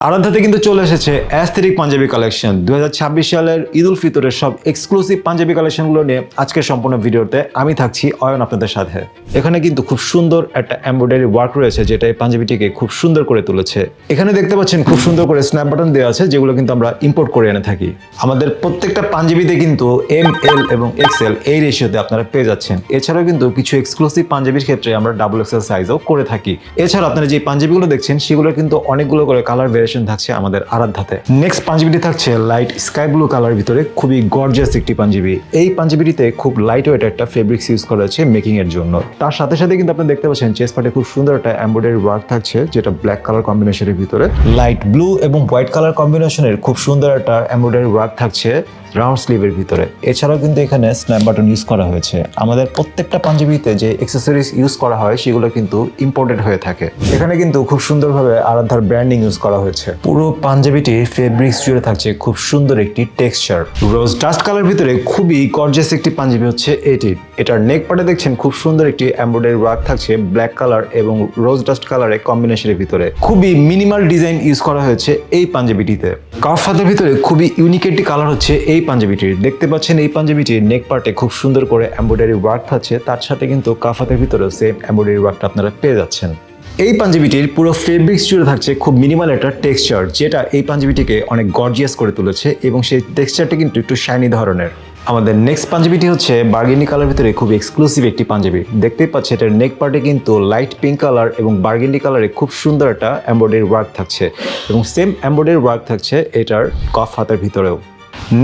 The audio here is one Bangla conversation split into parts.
আরাধ্যাতে কিন্তু চলে এসেছে অ্যাস্থেটিক পাঞ্জাবি কালেকশন 2026 সালের ঈদ উল ফিতরের সব এক্সক্লুসিভ পাঞ্জাবি কালেকশনগুলো নিয়ে আজকের সম্পূর্ণ ভিডিওতে আমি থাকছি অয়ন আপনাদের সাথে। এখানে কিন্তু খুব সুন্দর একটা এমব্রয়ডারি ওয়ার্ক রয়েছে যেটা এই পাঞ্জাবিটিকে খুব সুন্দর করে তুলেছে। এখানে দেখতে পাচ্ছেন খুব সুন্দর করে স্ন্যাপ বাটন দেওয়া আছে যেগুলো কিন্তু আমরা ইম্পোর্ট করে এনে থাকি। আমাদের প্রত্যেকটা পাঞ্জাবিতে কিন্তু ML এবং XL এই রেশিওতে আপনারা পেয়ে যাচ্ছেন। এছাড়াও কিন্তু কিছু এক্সক্লুসিভ পাঞ্জাবির ক্ষেত্রে আমরা XXL সাইজও করে থাকি। এছাড়া আপনারা যে পাঞ্জাবিগুলো দেখছেন সেগুলো কিন্তু অনেকগুলো করে কালার থাকছে আমাদের আরাধ্যাতে। নেক্সট পাঞ্জাবিটি থাকছে লাইট স্কাই ব্লু কালার ভিতরে, খুবই গর্জিয়াস একটি পাঞ্জাবি। এই পাঞ্জাবিটিতে খুব লাইট ওয়েট একটা ফেব্রিক্স ইউজ করা হয়েছে মেকিং এর জন্য। তার সাথে সাথে কিন্তু আপনি দেখতে পাচ্ছেন চেস্ট পার্টে খুব সুন্দর একটা এমব্রয়ডারি ওয়ার্ক থাকছে যেটা ব্ল্যাক কালার কম্বিনেশনের ভিতরে। লাইট ব্লু এবং হোয়াইট কালার কম্বিনেশনের খুব সুন্দর একটা এমব্রয়ডারি ওয়ার্ক থাকছে রাউন্ড স্লিভের ভিতরে। এছাড়াও কিন্তু এখানে স্ন্যাপ বাটন ইউজ করা হয়েছে। আমাদের প্রত্যেকটা পাঞ্জাবিতে যে অ্যাকসেসরিজ ইউজ করা হয় সেগুলো কিন্তু ইম্পোর্টেড হয়ে থাকে। এখানে কিন্তু খুব সুন্দরভাবে আরাধ্যার ব্র্যান্ডিং ইউজ করা হয়েছে। পুরো পাঞ্জাবিটি ফেব্রিক্স জুড়ে থাকছে খুব সুন্দর একটি টেক্সচার। রোজ ডাস্ট কালার ভিতরে খুবই গর্জিয়াস একটি পাঞ্জাবি হচ্ছে এটি। এটার নেক পার্টে দেখছেন খুব সুন্দর একটি এমব্রয়ডারি ওয়ার্ক থাকছে ব্ল্যাক কালার এবং রোজ ডাস্ট কালারের কম্বিনেশনের ভিতরে। খুবই মিনিমাল ডিজাইন ইউজ করা হয়েছে এই পাঞ্জাবিটিতে। কাফ হাতের ভিতরে খুবই ইউনিক একটি কালার হচ্ছে এই পাঞ্জাবিটির। দেখতে পাচ্ছেন এই পাঞ্জাবিটির নেক পার্টে খুব সুন্দর করে এমব্রয়ডারি ওয়ার্ক থাকছে, তার সাথে কিন্তু কাফ হাতের ভিতরে সেম এমব্রয়ডারি ওয়ার্কটা আপনারা পেয়ে যাচ্ছেন। এই পাঞ্জাবিটির পুরো ফেব্রিক্স জুড়ে থাকছে খুব মিনিমাল একটা টেক্সচার যেটা এই পাঞ্জাবিটিকে অনেক গর্জিয়াস করে তুলেছে এবং সেই টেক্সচারটা কিন্তু একটু শাইনি ধরনের। আমাদের নেক্সট পাঞ্জাবিটি হচ্ছে বার্গেন্ডি কালার ভিতরে খুব এক্সক্লুসিভ একটি পাঞ্জাবি। দেখতেই পাচ্ছেন এটার নেক পার্টে কিন্তু লাইট পিঙ্ক কালার এবং বার্গেন্ডি কালারে খুব সুন্দর একটা এমব্রয়ডারি ওয়ার্ক থাকছে এবং সেম এমব্রয়ডারি ওয়ার্ক থাকছে এটার কাফ হাতের ভিতরেও।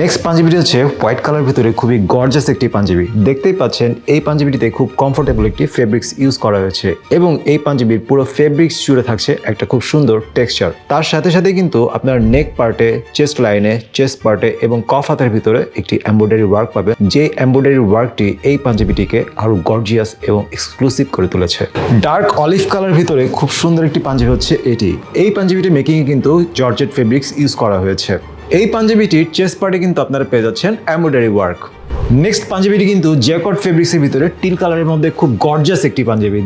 নেক্সট পাঞ্জাবিটি হচ্ছে হোয়াইট কালার ভিতরে খুবই গর্জিয়াস একটি পাঞ্জাবি। দেখতেই পাচ্ছেন এই পাঞ্জাবিটিতে খুব কমফোর্টেবল একটি ফেব্রিক্স ইউজ করা হয়েছে এবং এই পাঞ্জাবির পুরো ফেব্রিক্স জুড়ে থাকছে একটা খুব সুন্দর টেক্সচার। তার সাথে সাথে কিন্তু আপনার নেক পার্টে, চেস্ট লাইনে, চেস্ট পার্টে এবং কফ হাতের ভিতরে একটি এমব্রয়ডারি ওয়ার্ক পাবে, যে এমব্রয়ডারি ওয়ার্কটি এই পাঞ্জাবিটিকে আরো গর্জিয়াস এবং এক্সক্লুসিভ করে তুলেছে। ডার্ক অলিভ কালার ভিতরে খুব সুন্দর একটি পাঞ্জাবি হচ্ছে এটি। এই পাঞ্জাবিটি মেকিংয়ে কিন্তু জর্জেট ফেব্রিক্স ইউজ করা হয়েছে। এই পাঞ্জাবিটির চেস্ট পার্টে কিন্তু আপনারা পেয়ে যাচ্ছেন এমব্রয়ডারি ওয়ার্ক। নেক্সট পাঞ্জাবিটি কিন্তু জ্যাকট ফেব্রিক্সের ভিতরে টিল কালারের মধ্যে খুব গর্জিয়াস একটি পাঞ্জাবি।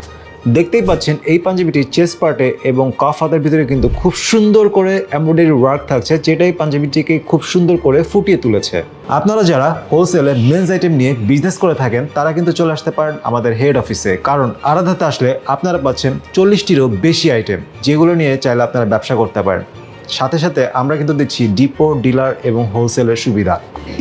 দেখতেই পাচ্ছেন এই পাঞ্জাবিটির চেস্ট পার্টে এবং কাফ হাতের ভিতরে কিন্তু খুব সুন্দর করে এমব্রয়ডারি ওয়ার্ক থাকছে যেটাই পাঞ্জাবিটিকে খুব সুন্দর করে ফুটিয়ে তুলেছে। আপনারা যারা হোলসেলে মেন্স আইটেম নিয়ে বিজনেস করে থাকেন তারা কিন্তু চলে আসতে পারেন আমাদের হেড অফিসে, কারণ আরাধ্যাতে আসলে আপনারা পাচ্ছেন 40টিরও বেশি আইটেম যেগুলো নিয়ে চাইলে আপনারা ব্যবসা করতে পারেন। সাথে সাথে আমরা কিন্তু দিচ্ছি ডিপো, ডিলার এবং হোলসেলের সুবিধা।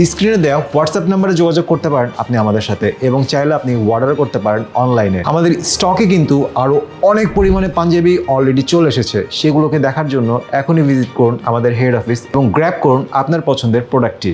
স্ক্রিনে দেওয়া হোয়াটসঅ্যাপ নাম্বারে যোগাযোগ করতে পারেন আপনি আমাদের সাথে এবং চাইলে আপনি অর্ডার করতে পারেন অনলাইনে। আমাদের স্টকে কিন্তু আরও অনেক পরিমাণে পাঞ্জাবি অলরেডি চলে এসেছে, সেগুলোকে দেখার জন্য এখনই ভিজিট করুন আমাদের হেড অফিস এবং গ্র্যাব করুন আপনার পছন্দের প্রোডাক্টটি।